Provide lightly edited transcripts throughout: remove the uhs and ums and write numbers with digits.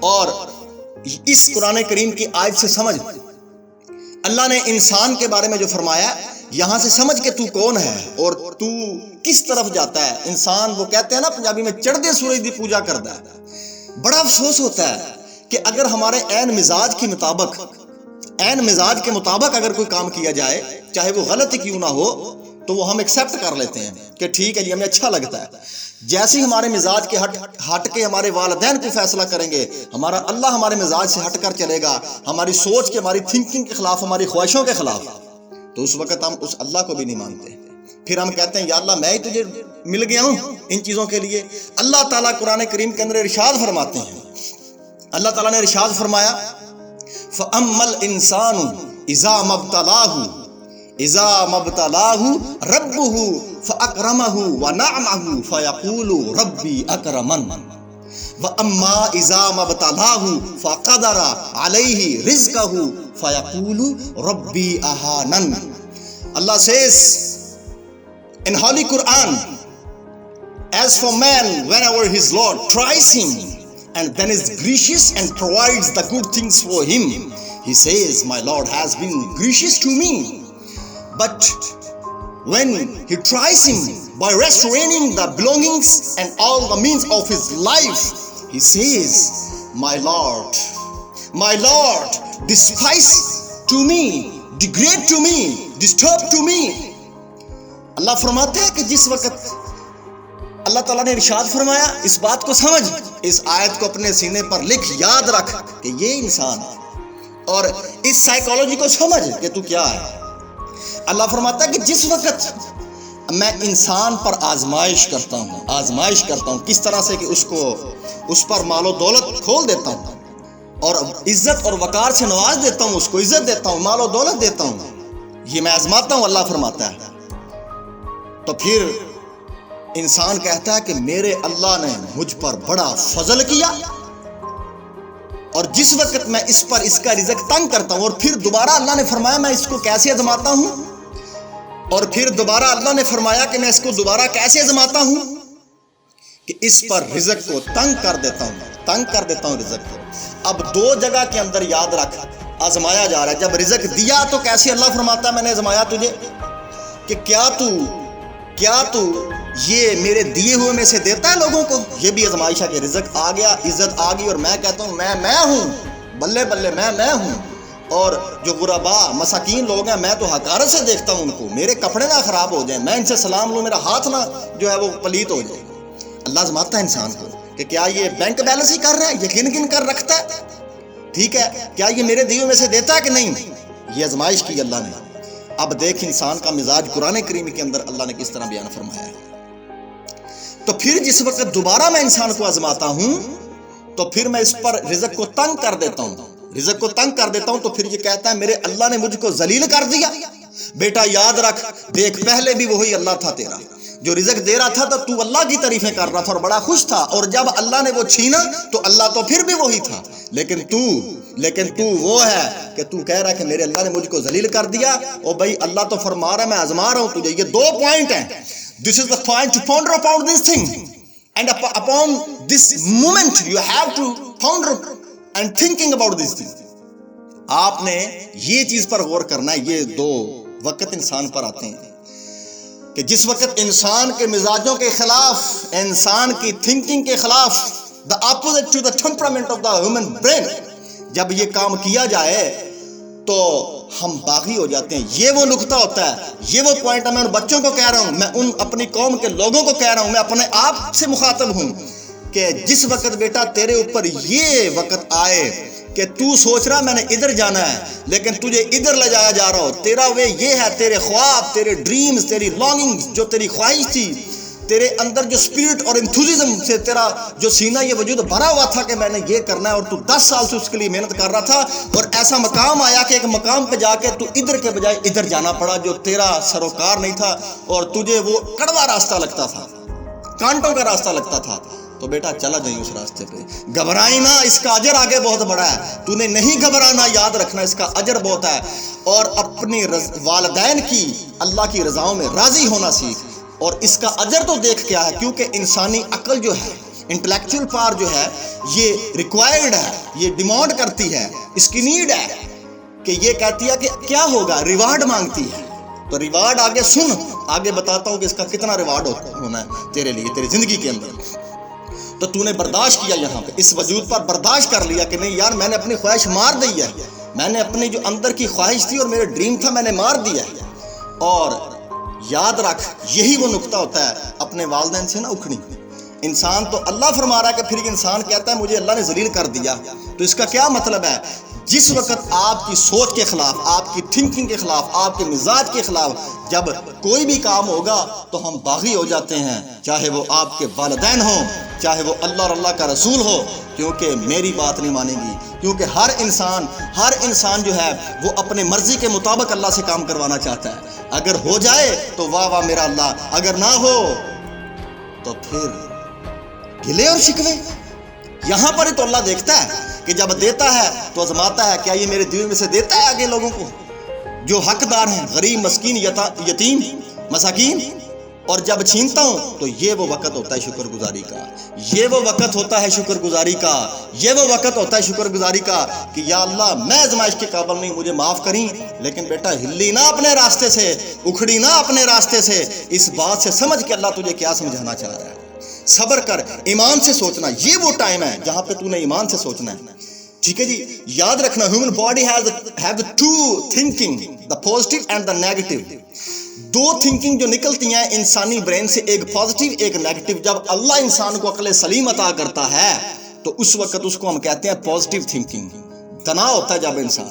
اور اس قرآن کریم کی آیت سے سمجھ، اللہ نے انسان کے بارے میں جو فرمایا یہاں سے سمجھ کہ تو کون ہے اور تو کس طرف جاتا ہے۔ انسان وہ کہتے ہیں نا پنجابی میں چڑھدے سورج دی پوجا کرتا ہے۔ بڑا افسوس ہوتا ہے کہ اگر ہمارے عین مزاج کے مطابق اگر کوئی کام کیا جائے، چاہے وہ غلط ہی کیوں نہ ہو، تو وہ ہم ایکسیپٹ کر لیتے ہیں کہ ٹھیک ہے جی ہمیں اچھا لگتا ہے۔ جیسے ہی ہمارے مزاج کے ہٹ کے ہمارے والدین کو فیصلہ کریں گے، ہمارا اللہ ہمارے مزاج سے ہٹ کر چلے گا، ہماری سوچ کے، ہماری تھنکنگ کے خلاف، ہماری خواہشوں کے خلاف، تو اس وقت ہم اس اللہ کو بھی نہیں مانتے۔ پھر ہم کہتے ہیں یا اللہ میں ہی تجھے مل گیا ہوں ان چیزوں کے لیے۔ اللہ تعالیٰ قرآن کریم کے اندر ارشاد فرماتے ہیں، اللہ تعالیٰ نے ارشاد فرمایا فَأَمَّا الْإِنسَانُ إِذَا مَبْتَلَاهُ رَبُّهُ فَأَكْرَمَهُ وَنَعَمَهُ فَيَقُولُ رَبِّي أَكْرَمَنِ وَأَمَّا إِذَا مَبْتَلَاهُ فَقَدَرَ عَلَيْهِ رِزْقَهُ فَيَقُولُ رَبِّي أَهَانَنِ. Allah says in Holy Quran, as for man, whenever his Lord tries him and then is gracious and provides the good things for him, he says, my Lord has been gracious to me. But when he tries him by restraining the belongings and all the means of his life, he says, my Lord, despise to me, degrade to me, disturb to me. اللہ فرماتے ہیں کہ جس وقت اللہ تعالیٰ نے ارشاد فرمایا، اس بات کو سمجھ، اس آیت کو اپنے سینے پر لکھ، یاد رکھ کہ یہ انسان ہے، اور اس سائیکالوجی کو سمجھ کہ تو کیا ہے۔ اللہ فرماتا ہے کہ جس وقت میں انسان پر آزمائش کرتا ہوں کس طرح سے کہ اس پر مال و دولت کھول دیتا ہوں اور عزت اور وقار سے نواز دیتا ہوں، اس کو عزت دیتا ہوں، مال و دولت دیتا ہوں، یہ میں آزماتا ہوں، اللہ فرماتا ہے۔ تو پھر انسان کہتا ہے کہ میرے اللہ نے مجھ پر بڑا فضل کیا، اور جس وقت میں اس کا رزق تنگ کرتا ہوں، اور پھر دوبارہ اللہ نے فرمایا میں اس کو کیسے آزماتا ہوں، اور پھر دوبارہ اللہ نے فرمایا کہ میں اس کو دوبارہ کیسے آزماتا ہوں، کہ اس پر رزق کو تنگ کر دیتا ہوں رزق کو۔ اب دو جگہ کے اندر یاد رکھ آزمایا جا رہا ہے۔ جب رزق دیا تو کیسے اللہ فرماتا ہے میں نے آزمایا تجھے، کہ کیا تو یہ میرے دیے ہوئے میں سے دیتا ہے لوگوں کو؟ یہ بھی آزمائش ہے کہ رزق آ گیا، عزت آ گئی، اور میں کہتا ہوں میں ہوں، بلے بلے میں ہوں، اور جو غربا مساکین لوگ ہیں میں تو حقارت سے دیکھتا ہوں ان کو، میرے کپڑے نہ خراب ہو جائیں، میں ان سے سلام لوں، میرا ہاتھ نہ جو ہے وہ پلیت ہو جائے۔ اللہ آزماتا ہے انسان کو کہ کیا یہ بینک بیلنس ہی کر رہا ہے، یہ گن کر رکھتا ہے، ٹھیک ہے، کیا یہ میرے دیے میں سے دیتا ہے کہ نہیں؟ یہ آزمائش کی اللہ نے۔ اب دیکھ انسان کا مزاج قرآن کریم کے اندر اللہ نے کس طرح بیان فرمایا ہے۔ تو پھر جس وقت دوبارہ میں انسان کو آزماتا ہوں تو پھر میں اس پر رزق کو تنگ کر دیتا ہوں تو پھر یہ کہتا ہے میرے اللہ نے مجھ کو ذلیل کر دیا۔ بیٹا یاد رکھ، دیکھ پہلے بھی وہی اللہ تھا تیرا جو رزق دے رہا تھا، تو اللہ کی تعریفیں کر رہا تھا اور بڑا خوش تھا، اور جب اللہ نے وہ چھینا تو اللہ تو پھر بھی وہی تھا، لیکن تو وہ ہے کہ تو کہہ رہا ہے کہ میرے اللہ نے مجھ کو ذلیل کر دیا۔ اور بھائی اللہ تو فرما رہا ہے میں آزما رہا ہوں تجھے۔ یہ دو پوائنٹ ہیں۔ This is the point to ponder upon this thing, and upon this moment you have to ponder and thinking about this thing. آپ نے یہ چیز پر غور کرنا ہے۔ یہ دو وقت انسان پر آتے ہیں کہ جس وقت انسان کے مزاجوں کے خلاف، انسان کی تھنکنگ کے خلاف، the opposite to the temperament of the human brain، جب یہ کام کیا جائے تو ہم باغی ہو جاتے ہیں۔ یہ وہ نقطہ ہوتا ہے، یہ وہ پوائنٹ ہے۔ میں ان بچوں کو کہہ رہا ہوں، میں ان اپنی قوم کے لوگوں کو کہہ رہا ہوں، میں اپنے آپ سے مخاطب ہوں کہ جس وقت بیٹا تیرے اوپر یہ وقت آئے کہ تو سوچ رہا میں نے ادھر جانا ہے لیکن تجھے ادھر لے جایا جا رہا ہو، تیرا وے یہ ہے، تیرے خواب، تیرے ڈریمز، تیری لانگنگز، جو تیری خواہش تھی، تیرے اندر جو اسپرٹ اور انتھوزیزم سے تیرا جو سینہ یہ وجود بھرا ہوا تھا کہ میں نے یہ کرنا ہے، اور تو 10 سال سے اس کے لیے محنت کر رہا تھا، اور ایسا مقام آیا کہ ایک مقام پہ جا کے تو ادھر کے بجائے ادھر جانا پڑا جو تیرا سروکار نہیں تھا، اور تجھے وہ کڑوا راستہ لگتا تھا، کانٹوں کا راستہ لگتا تھا، تو بیٹا چلا جائیں اس راستے پہ، گھبرائی نہ، اس کا اجر آگے بہت بڑا ہے، تو نے نہیں گھبرانا، یاد رکھنا اس کا اجر بہت ہے، اور اپنی والدین کی اللہ کی رضاؤں میں راضی ہونا سیکھ، اور اس کا اجر تو دیکھ کیا ہے، کیونکہ انسانی عقل جو ہے، انٹلیکچوئل پاور جو ہے یہ ریکوائرڈ ہے، یہ ڈیمانڈ کرتی ہے، اس کی نیڈ ہے کہ یہ کہتی ہے کہ کیا ہوگا، ریوارڈ مانگتی ہے۔ تو ریوارڈ آگے سن، آگے بتاتا ہوں کہ اس کا کتنا ریوارڈ ہونا ہے تیرے لیے تیری زندگی کے اندر۔ تو تو نے برداشت کیا، یہاں پہ اس وجود پر برداشت کر لیا کہ نہیں یار میں نے اپنی خواہش مار دی ہے، میں نے اپنی جو اندر کی خواہش تھی اور میرے ڈریم تھا میں نے مار دیا ہے۔ اور یاد رکھ یہی وہ نقطہ ہوتا ہے اپنے والدین سے نہ اکھڑی۔ انسان تو اللہ فرما رہا ہے کہ پھر انسان کہتا ہے مجھے اللہ نے ذلیل کر دیا، تو اس کا کیا مطلب ہے؟ جس وقت آپ کی سوچ کے خلاف، آپ کی تھنکنگ کے خلاف، آپ کے مزاج کے خلاف جب کوئی بھی کام ہوگا تو ہم باغی ہو جاتے ہیں، چاہے وہ آپ کے والدین ہوں، چاہے وہ اللہ اور اللہ کا رسول ہو، کیونکہ میری بات نہیں مانے گی، کیونکہ ہر انسان جو ہے وہ اپنے مرضی کے مطابق اللہ سے کام کروانا چاہتا ہے۔ اگر ہو جائے تو واہ واہ میرا اللہ، اگر نہ ہو تو پھر گلے اور شکوے۔ یہاں پر ہی تو اللہ دیکھتا ہے کہ جب دیتا ہے تو آزماتا ہے، کیا یہ میرے دل میں سے دیتا ہے آگے لوگوں کو جو حقدار ہیں، غریب، مسکین، یتیم، مساکین، اور جب چھینتا ہوں تو یہ وہ وقت ہوتا ہے شکر گزاری کا، یہ وہ وقت ہوتا ہے شکر گزاری کا، یہ وہ وقت ہوتا ہے شکر گزاری کا کہ یا اللہ میں آزمائش کے قابل نہیں، مجھے معاف کریں، لیکن بیٹا ہلی نہ اپنے راستے سے، اکھڑی نہ اپنے راستے سے، اس بات سے سمجھ کہ اللہ تجھے کیا سمجھانا چاہ رہا ہے۔ صبر کر، ایمان سے سوچنا، یہ وہ ٹائم ہے جہاں پہ تو نے ایمان سے سوچنا ہے۔ ٹھیک ہے جی، یاد رکھنا human body have two thinking, the positive and the negative. دو تھنکنگ جو نکلتی ہیں انسانی برین سے، ایک پازیٹیو ایک نیگیٹو۔ جب اللہ انسان کو عقل سلیم عطا کرتا ہے تو اس وقت اس کو ہم کہتے ہیں پازیٹیو تھنکنگ، تناؤ ہوتا ہے جب انسان،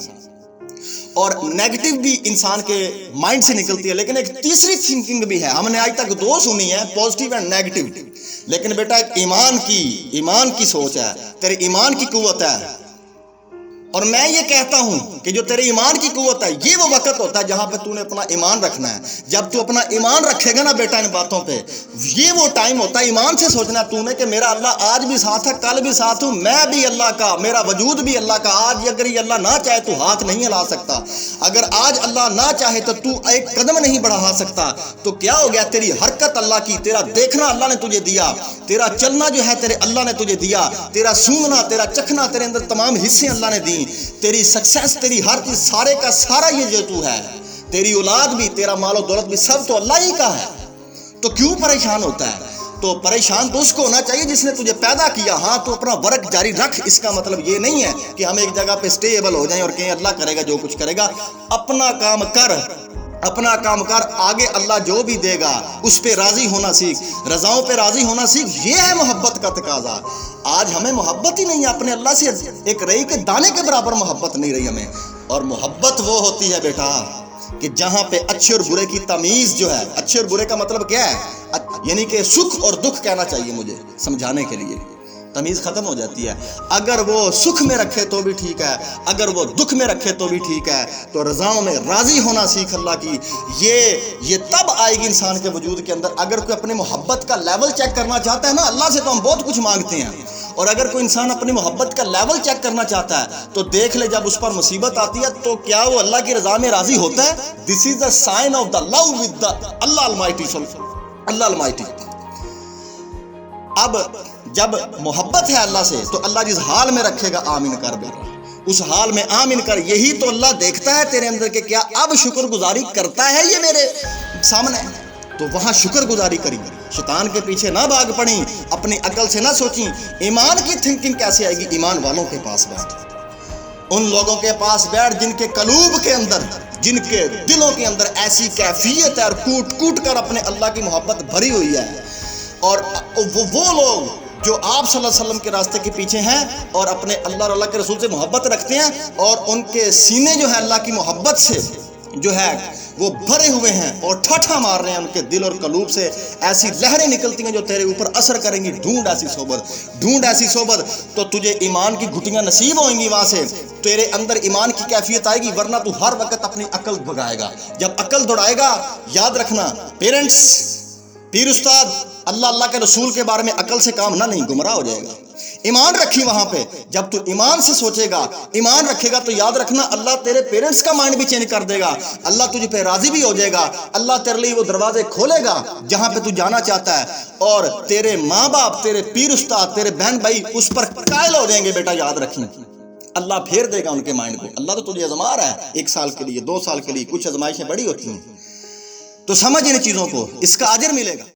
اور نیگیٹو بھی انسان کے مائنڈ سے نکلتی ہے۔ لیکن ایک تیسری تھنکنگ بھی ہے، ہم نے آج تک دو سنی ہے، پازیٹیو اینڈ نیگیٹو، لیکن بیٹا ایک ایمان کی سوچ ہے، تیرے ایمان کی قوت ہے۔ اور میں یہ کہتا ہوں کہ جو تیرے ایمان کی قوت ہے یہ وہ وقت ہوتا ہے جہاں پہ تو نے اپنا ایمان رکھنا ہے۔ جب تو اپنا ایمان رکھے گا نا بیٹا ان باتوں پہ، یہ وہ ٹائم ہوتا ہے ایمان سے سوچنا تو نے کہ میرا اللہ آج بھی ساتھ ہے، کل بھی ساتھ ہوں، میں بھی اللہ کا، میرا وجود بھی اللہ کا۔ آج اگر یہ اللہ نہ چاہے تو ہاتھ نہیں ہلا سکتا، اگر آج اللہ نہ چاہے تو ایک قدم نہیں بڑھا سکتا۔ تو کیا ہو گیا؟ تیری حرکت اللہ کی، تیرا دیکھنا اللہ نے تجھے دیا، تیرا چلنا جو ہے تیرے اللہ نے تجھے دیا، تیرا سونگنا، تیرا چکھنا، تیرے اندر تمام حصے اللہ نے دی، تیری سکسیس، تیری ہر چیز، سارے کا سارا یہ جو تو ہے، تیری اولاد بھی، تیرا مال و دولت بھی، سب تو اللہ ہی کا ہے۔ تو کیوں پریشان ہوتا ہے؟ تو پریشان تو اس کو ہونا چاہیے جس نے تجھے پیدا کیا۔ ہاں تو اپنا ورک جاری رکھ، اس کا مطلب یہ نہیں ہے کہ ہم ایک جگہ پہ اسٹیبل ہو جائیں اور کہیں اللہ کرے گا جو کچھ کرے گا۔ اپنا کام کر، اپنا کام کر، آگے اللہ جو بھی دے گا اس پہ راضی ہونا سیکھ، رضاؤں پہ راضی ہونا سیکھ۔ یہ ہے محبت کا تقاضا۔ آج ہمیں محبت ہی نہیں ہے اپنے اللہ سے، ایک رئی کے دانے کے برابر محبت نہیں رہی ہمیں۔ اور محبت وہ ہوتی ہے بیٹا کہ جہاں پہ اچھے اور برے کی تمیز جو ہے، اچھے اور برے کا مطلب کیا ہے؟ یعنی کہ سکھ اور دکھ کہنا چاہیے مجھے سمجھانے کے لیے، تمیز ختم ہو جاتی ہے۔ اگر وہ سکھ میں رکھے تو بھی ٹھیک ہے، اگر وہ دکھ میں رکھے تو بھی ٹھیک ہے۔ تو رضاؤں میں راضی ہونا سیکھ اللہ کی۔ یہ تب آئے گی انسان کے وجود کے اندر اگر کوئی اپنی محبت کا لیول چیک کرنا چاہتا ہے نا۔ اللہ سے تو ہم بہت کچھ مانگتے ہیں، اور اگر کوئی انسان اپنی محبت کا لیول چیک کرنا چاہتا ہے تو دیکھ لے جب اس پر مصیبت آتی ہے تو کیا وہ اللہ کی رضا میں راضی ہوتا ہے؟ This is the sign of the love with the Allah Almighty, Allah Almighty. اب جب محبت ہے اللہ سے تو اللہ جس حال میں رکھے گا آمین کر بیٹا، اس حال میں آمین کر۔ یہی تو اللہ دیکھتا ہے تیرے اندر کہ کیا اب شکر گزاری کرتا ہے یہ میرے سامنے، تو وہاں شکر گزاری کری۔ شیطان کے پیچھے نہ بھاگ پڑیں، اپنی عقل سے نہ سوچیں۔ ایمان کی تھنکنگ کیسے آئے گی؟ ایمان والوں کے پاس بیٹھ، ان لوگوں کے پاس بیٹھ جن کے قلوب کے اندر، جن کے دلوں کے اندر ایسی کیفیت ہے اور کوٹ کوٹ کر اپنے اللہ کی محبت بھری ہوئی ہے۔ اور وہ لوگ جو آپ صلی اللہ علیہ وسلم کے راستے کے پیچھے ہیں اور اپنے اللہ اور اللہ کے رسول سے محبت رکھتے ہیں، اور ان کے سینے جو ہے اللہ کی محبت سے جو ہے وہ بھرے ہوئے ہیں اور ٹھاٹھا مار رہے ہیں، ان کے دل اور قلوب سے ایسی لہریں نکلتی ہیں جو تیرے اوپر اثر کریں گی۔ ڈھونڈ ایسی صحبت، ڈھونڈ ایسی صحبت، تو تجھے ایمان کی گھٹیاں نصیب ہوئیں گی، وہاں سے تیرے اندر ایمان کی کیفیت آئے گی، ورنہ تو ہر وقت اپنی عقل بھگائے گا۔ جب عقل دوڑائے گا، یاد رکھنا پیرنٹس، پیر استاد، اللہ کے رسول کے بارے میں عقل سے کام نہ نہیں، گمراہ ہو جائے گا۔ ایمان رکھی وہاں پہ. جب تو ایمان سے سوچے گا، ایمان رکھے گا، تو یاد رکھنا اللہ تیرے پیرنٹس کا مائنڈ بھی چینج کر دے گا، اللہ تجھ پہ راضی بھی ہو جائے گا، اللہ تیرے لیے وہ دروازے کھولے گا جہاں پہ تو جانا چاہتا ہے، اور تیرے ماں باپ، تیرے پیر استاد، تیرے بہن بھائی اس پر قائل ہو جائیں گے. بیٹا یاد رکھنا، اللہ پھیر دے گا ان کے مائنڈ کو. اللہ تو تجھے آزما رہا ہے 1 سال کے لیے، 2 سال کے لیے، کچھ آزمائشیں بڑی ہوتی ہیں. تو سمجھ ان چیزوں کو، اس کا اجر ملے گا.